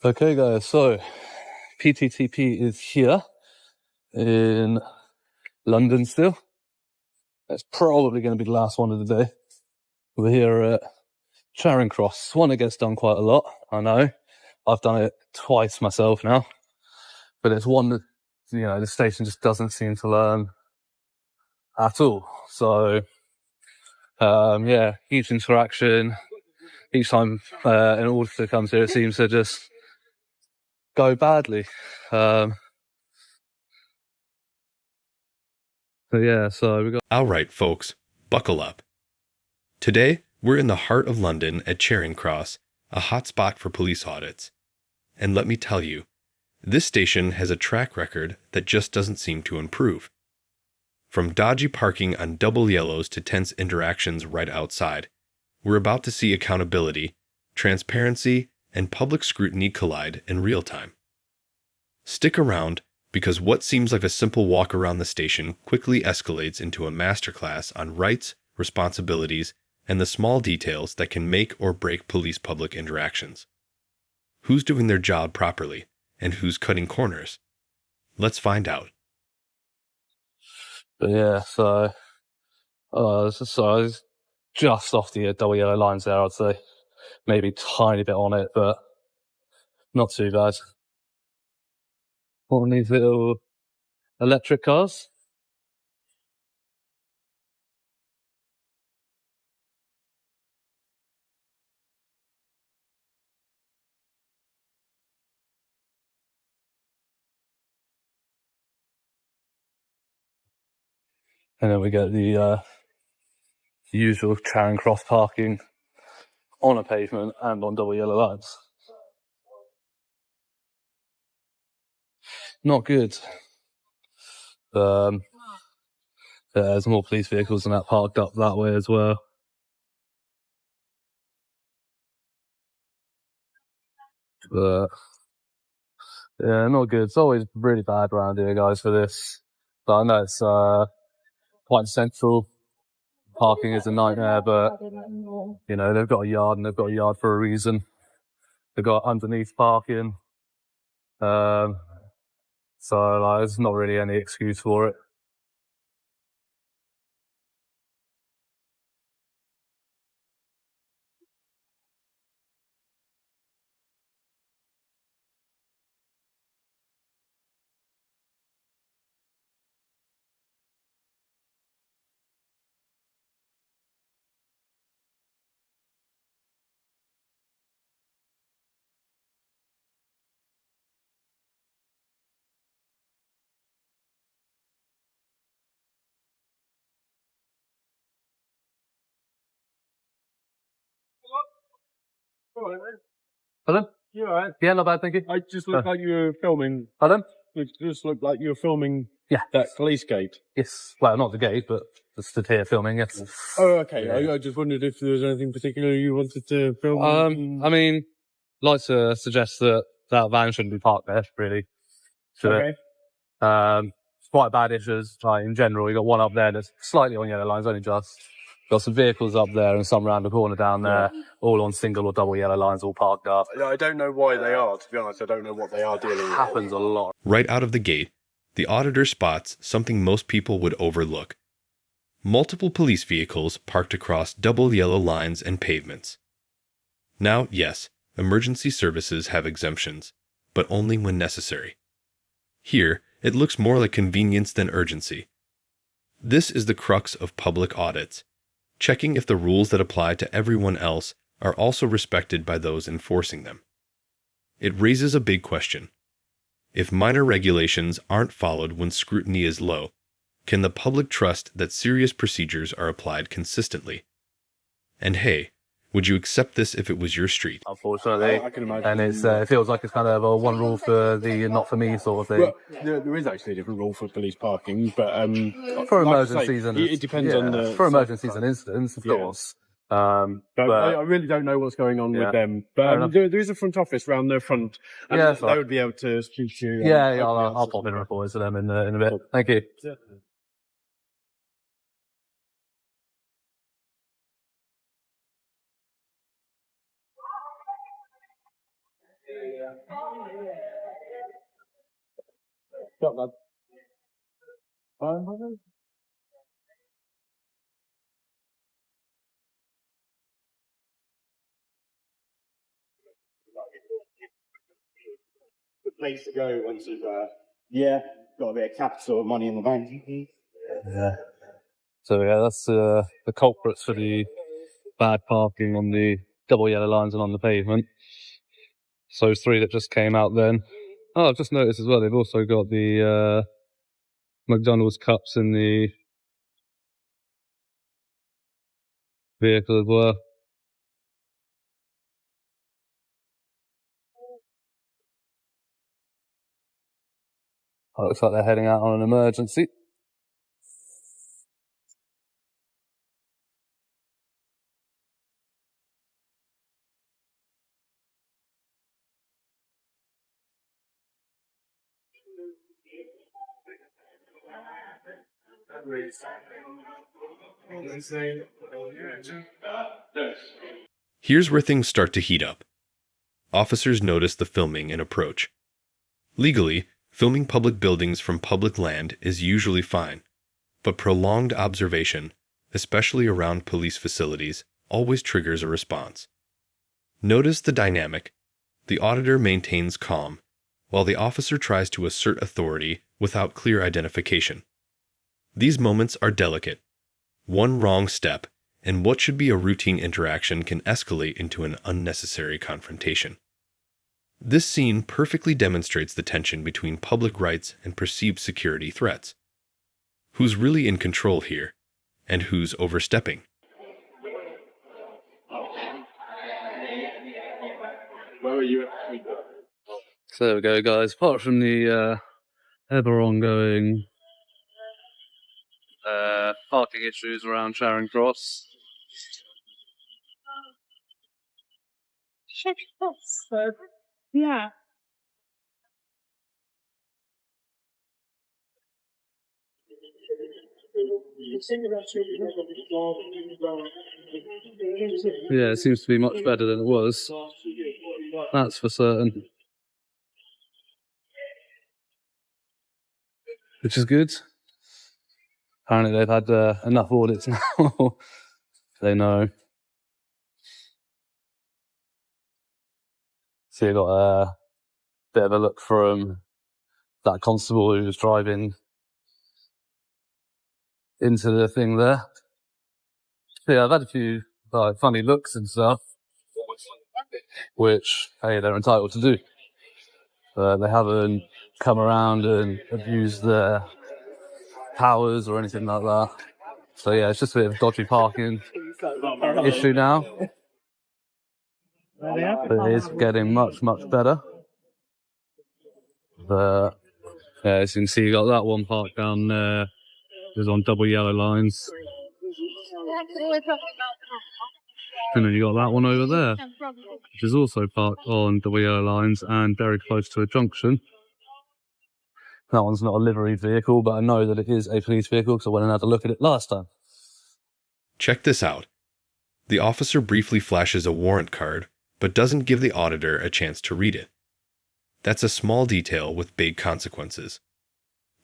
Okay guys, so PTTP is here in London still. It's probably going to be the last one of the day. We're here at Charing Cross. One that gets done quite a lot, I know. I've done it twice myself now. But it's one that, the station just doesn't seem to learn at all. So, each interaction, each time an auditor comes here, it seems to just go badly. So we got... All right, folks, buckle up. Today, we're in the heart of London at Charing Cross, a hotspot for police audits. And let me tell you, this station has a track record that just doesn't seem to improve. From dodgy parking on double yellows to tense interactions right outside, we're about to see accountability, transparency, and public scrutiny collide in real time. Stick around, because what seems like a simple walk around the station quickly escalates into a masterclass on rights, responsibilities, and the small details that can make or break police public interactions. Who's doing their job properly, and who's cutting corners? Let's find out. But yeah, so I was just off the double yellow lines there, I'd say. Maybe a tiny bit on it, but not too bad. One of these little electric cars. And then we get the usual Charing Cross parking on a pavement and on double yellow lines. Not good. There's more police vehicles than that parked up that way as well. But yeah, not good. It's always really bad around here, guys, for this. But I know it's quite central. Parking is a nightmare, but they've got a yard, and they've got a yard for a reason. They've got underneath parking, so there's not really any excuse for it. Pardon? You alright? Yeah, not bad, thank you. I just looked like you were filming. Pardon? It just looked like you were filming Yeah. that police gate. Yes. Well, not the gate, but just stood here filming, yes. Oh, okay. Yeah. I just wondered if there was anything particular you wanted to film. I mean, I'd like to suggest that van shouldn't be parked there, really. Okay. It's quite bad issues, like in general. You got one up there that's slightly on yellow lines, only just. Got some vehicles up there and some round the corner down there, all on single or double yellow lines, all parked up. I don't know why they are, to be honest. I don't know what they are dealing with. It happens a lot. Right out of the gate, the auditor spots something most people would overlook. Multiple police vehicles parked across double yellow lines and pavements. Now, yes, emergency services have exemptions, but only when necessary. Here, it looks more like convenience than urgency. This is the crux of public audits, checking if the rules that apply to everyone else are also respected by those enforcing them. It raises a big question. If minor regulations aren't followed when scrutiny is low, can the public trust that serious procedures are applied consistently? And hey, would you accept this if it was your street? Unfortunately, I can imagine. and it feels like it's kind of a one rule for the not for me sort of thing. Well, there is actually a different rule for police parking, but for like emergencies and it depends on the for emergencies and incidents, of course. But I really don't know what's going on with them. But there is a front office round the front, and they would be able to speak to you. I'll pop in and report to them in a bit. Thank you. Yeah. Got that. Fine, brother? Good place to go once you've, got a bit of capital or money in the bank. Yeah. So yeah, that's the culprits for the bad parking on the double yellow lines and on the pavement. So those three that just came out then. Oh, I've just noticed as well, they've also got the McDonald's cups in the vehicle as well. Oh, it looks like they're heading out on an emergency. Here's where things start to heat up. Officers notice the filming and approach. Legally, filming public buildings from public land is usually fine, but prolonged observation, especially around police facilities, always triggers a response. Notice the dynamic. The auditor maintains calm, while the officer tries to assert authority without clear identification. These moments are delicate. One wrong step, and what should be a routine interaction can escalate into an unnecessary confrontation. This scene perfectly demonstrates the tension between public rights and perceived security threats. Who's really in control here, and who's overstepping? Where were you? So there we go, guys. Apart from the ever ongoing parking issues around Charing Cross. Charing Cross. Yeah. Yeah, it seems to be much better than it was. That's for certain. Which is good. Apparently they've had enough audits now. They know. So you got a bit of a look from that constable who was driving into the thing there. So yeah, I've had a few funny looks and stuff, which, hey, they're entitled to do. They haven't come around and abused their powers or anything like that. So yeah, it's just a bit of dodgy parking issue now. But it is getting much, much better. But yeah, as you can see, you got that one parked down there. It's on double yellow lines. And then you got that one over there, which is also parked on double yellow lines and very close to a junction. That one's not a livery vehicle, but I know that it is a police vehicle because I went and had a look at it last time. Check this out. The officer briefly flashes a warrant card, but doesn't give the auditor a chance to read it. That's a small detail with big consequences.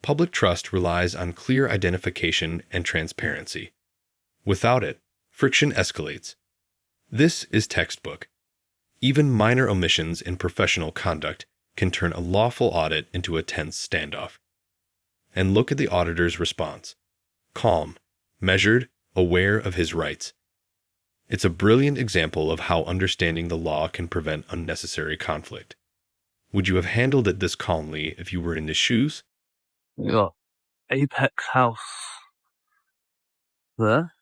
Public trust relies on clear identification and transparency. Without it, friction escalates. This is textbook. Even minor omissions in professional conduct can turn a lawful audit into a tense standoff. And look at the auditor's response. Calm, measured, aware of his rights. It's a brilliant example of how understanding the law can prevent unnecessary conflict. Would you have handled it this calmly if you were in his shoes? You got Apex House there.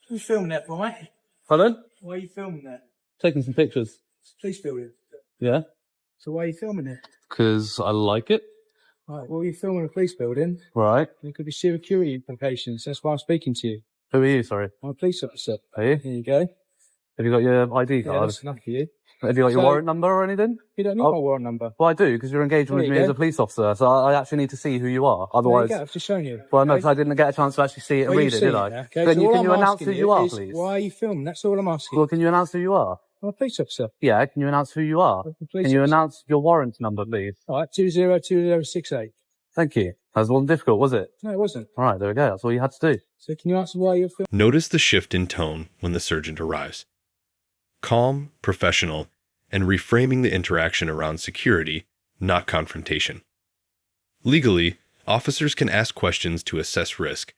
Who's filming that for me? Pardon? Why are you filming that? Taking some pictures. Police building. Yeah? So why are you filming it? Because I like it. Right, well, you're filming a police building. Right. There could be security implications. That's why I'm speaking to you. Who are you, sorry? I'm a police officer. Are you? Here you go. Have you got your ID Yeah, card? that's enough for you. Have you got your So- warrant number or anything? You don't need my warrant number. Well, I do, because you're engaging with There me you as go. a police officer, so I actually need to see who you are. Otherwise, There you go, I've just shown you. well, no, Okay? because I didn't get a chance to actually see it and Well, read you've it, seen did I? now, okay? Then So you, all can I'm you announce asking who you are, is, please? why are you filming? That's all I'm asking. Well, can you announce who you are? I'm a police officer. Yeah, can you announce who you are? I'm a police Can you officer. announce your warrant number, please? All right, 202068. Thank you. That wasn't difficult, was it? No, it wasn't. All right, there we go. That's all you had to do. So can you answer why you're filming? Notice the shift in tone when the sergeant arrives. Calm, professional, and reframing the interaction around security, not confrontation. Legally, officers can ask questions to assess risk,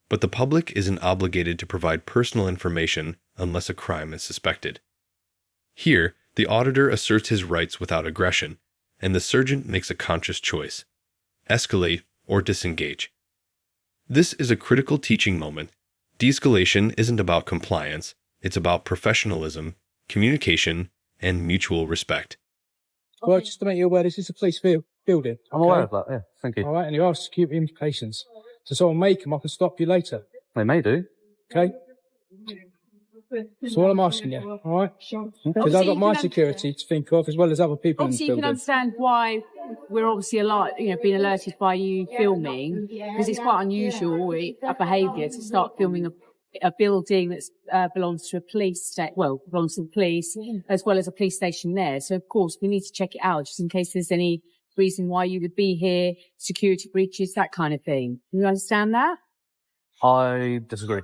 but the public isn't obligated to provide personal information unless a crime is suspected. Here, the auditor asserts his rights without aggression, and the sergeant makes a conscious choice: escalate or disengage. This is a critical teaching moment. De-escalation isn't about compliance, it's about professionalism, communication, and mutual respect. Well, just to make you aware, this is a police building. I'm aware of that, yeah. Thank you. All right, and you are security implications. So someone may come up and stop you later. They may do. Okay? So all I'm asking you, all right? Because I've got my security to think of as well as other people in this Obviously, you can building. understand why we're obviously being alerted by you filming, because it's quite unusual a behaviour to start filming a building that belongs to a police belongs to the police, as well as a police station there. So of course we need to check it out just in case there's any reason why you would be here, security breaches, that kind of thing. Can you understand that? I disagree.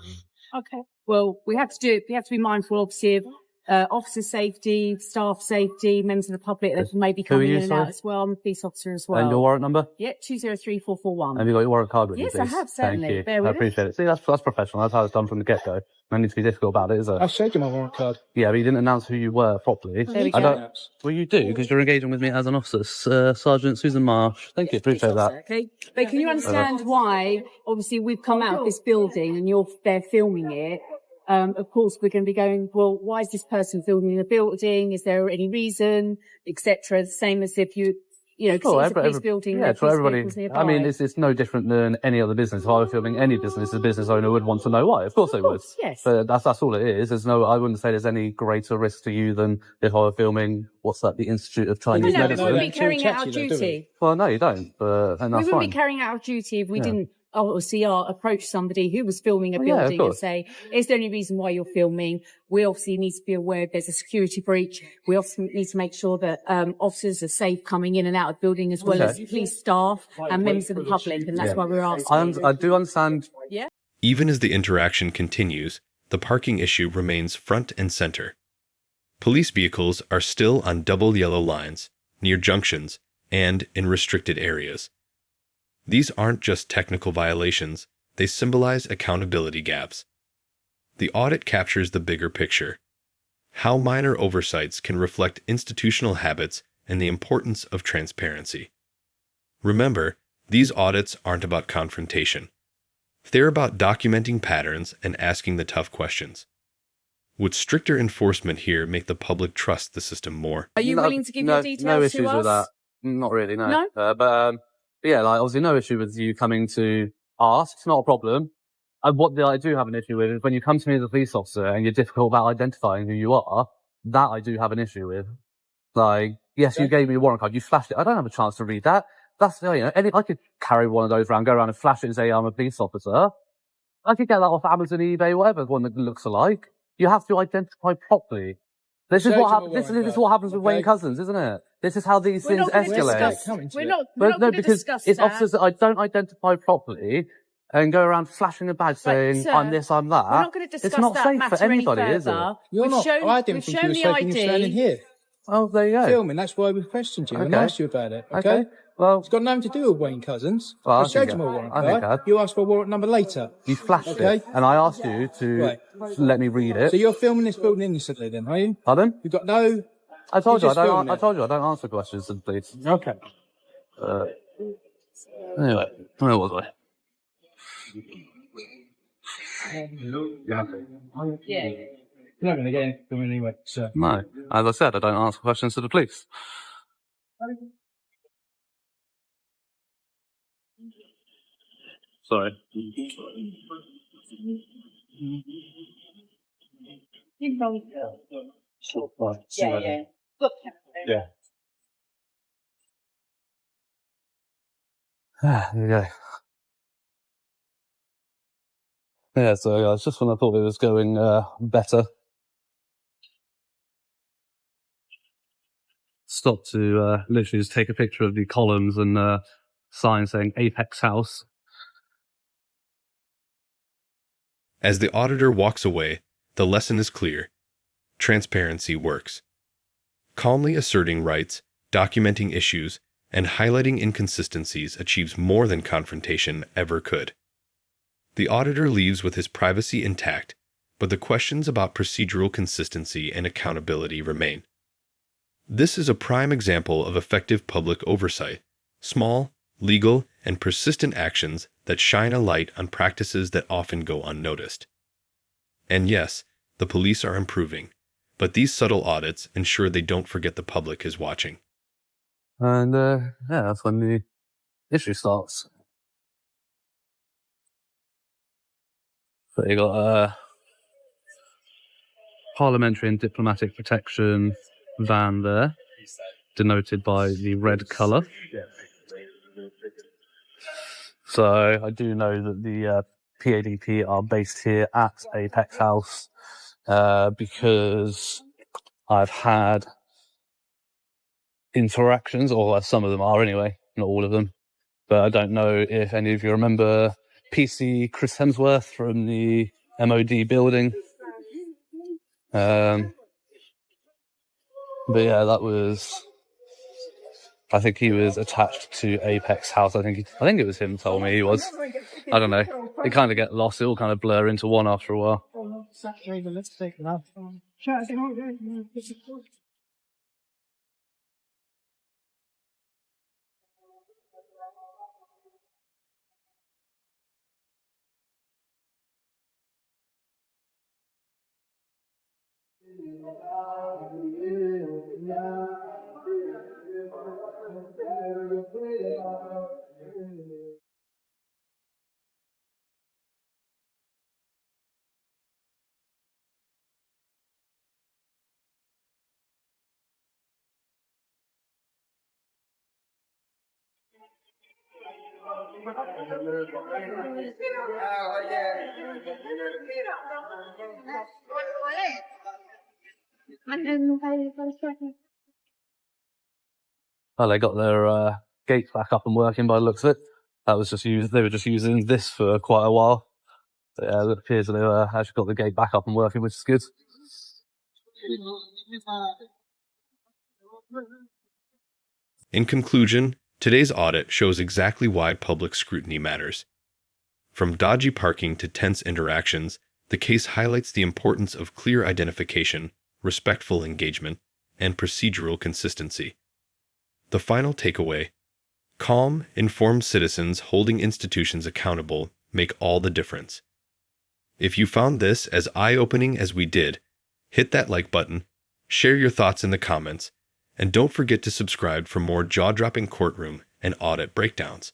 Okay. Well, we have to do it. We have to be mindful, obviously, of officer safety, staff safety, members of the public that may be coming you, in and sorry? out as well. I'm a police officer as well. And your warrant number? Yeah, 203441. Have you got your warrant card with you, Yes, please? I have, certainly. Thank you. Bear I with appreciate it. See, that's professional. That's how it's done from the get-go. No need to be difficult about it, is there? I showed you my warrant card. Yeah, but you didn't announce who you were properly. There we I go. don't. Well, you do, because you're engaging with me as an officer. Sergeant Susan Marsh. Thank you. Appreciate that. Okay. But can you understand why, obviously, we've come out of this building and you're there filming it? Of course, we're going to be going, well, why is this person filming in the building? Is there any reason, etc.? The same as if you know, because it's a police building. Yeah, for everybody. I mean, it's no different than any other business. If I were filming any business, the business owner would want to know why. Of course they would. Yes. But that's all it is. I wouldn't say there's any greater risk to you than if I were filming, the Institute of Chinese No, we Medicine. wouldn't be carrying out our duty. Well, no, you don't. And that's We wouldn't fine. be carrying out our duty if we didn't obviously approach somebody who was filming a Well, yeah, of building and course. say, is there any reason why you're filming? We obviously need to be aware if there's a security breach. We also need to make sure that officers are safe coming in and out of the building, as well as police staff and members of the public, and that's why we're asking. I do understand. Even as the interaction continues, the parking issue remains front and center. Police vehicles are still on double yellow lines, near junctions, and in restricted areas. These aren't just technical violations, they symbolize accountability gaps. The audit captures the bigger picture: how minor oversights can reflect institutional habits and the importance of transparency. Remember, these audits aren't about confrontation. They're about documenting patterns and asking the tough questions. Would stricter enforcement here make the public trust the system more? Are you willing to give your details no to issues us? with that. Not really, no. No? But yeah, obviously no issue with you coming to ask. It's not a problem. What I do have an issue with is when you come to me as a police officer and you're difficult about identifying who you are. That I do have an issue with. Yes, you gave me a warrant card. You flashed it. I don't have a chance to read that. That's, I could carry one of those around, go around and flash it and say I'm a police officer. I could get that off Amazon, eBay, whatever, one that looks alike. You have to identify properly. This is what happens with Wayne Cousins, isn't it? This is how these things escalate. We're not going to because discuss it's that. officers that I don't identify properly and go around flashing a badge saying, sir, I'm this, I'm that. We're not going to discuss it's not that safe matter for anybody, any is it? further. You're We've not. shown, I didn't we've think you shown were the safe when you were standing ID. here. Oh, there you go. Filming, that's why we questioned you and Okay. asked you about it. Okay? Well, It's got nothing to do with Wayne Cousins. Well, I I showed think you my it- warrant I think card. I'd- You asked for a warrant number later. you flashed Okay. it, and I asked you to let me read it. So you're filming this building innocently then, are you? Pardon? You've got no... I told you You're just filming I it. told you I don't answer questions, please. Okay. Anyway, where was I? Yeah. You're not going to get anything from anyway, so... No, as I said, I don't answer questions to the police. Sorry. Yeah. There you go. Yeah, so it's just when I thought it was going better, stopped to literally just take a picture of the columns and sign saying Apex House. As the auditor walks away, the lesson is clear. Transparency works. Calmly asserting rights, documenting issues, and highlighting inconsistencies achieves more than confrontation ever could. The auditor leaves with his privacy intact, but the questions about procedural consistency and accountability remain. This is a prime example of effective public oversight, small, legal, and persistent actions that shine a light on practices that often go unnoticed. And yes, the police are improving, but these subtle audits ensure they don't forget the public is watching. And yeah, that's when the issue starts. So you got parliamentary and diplomatic protection van there, denoted by the red colour. So I do know that the PADP are based here at Apex House because I've had interactions, or some of them are anyway, not all of them. But I don't know if any of you remember PC Chris Hemsworth from the MOD building. But yeah, that was, I think he was attached to Apex House. I think it was him told me he was. I don't know. It kind of get lost. It all kind of blur into one after a while. Well, they got their gates back up and working by the looks of it. That was just used. They were just using this for quite a while. But, yeah, it appears that they've actually got the gate back up and working, which is good. In conclusion, today's audit shows exactly why public scrutiny matters. From dodgy parking to tense interactions, the case highlights the importance of clear identification, respectful engagement, and procedural consistency. The final takeaway: calm, informed citizens holding institutions accountable make all the difference. If you found this as eye-opening as we did, hit that like button, share your thoughts in the comments, and don't forget to subscribe for more jaw-dropping courtroom and audit breakdowns.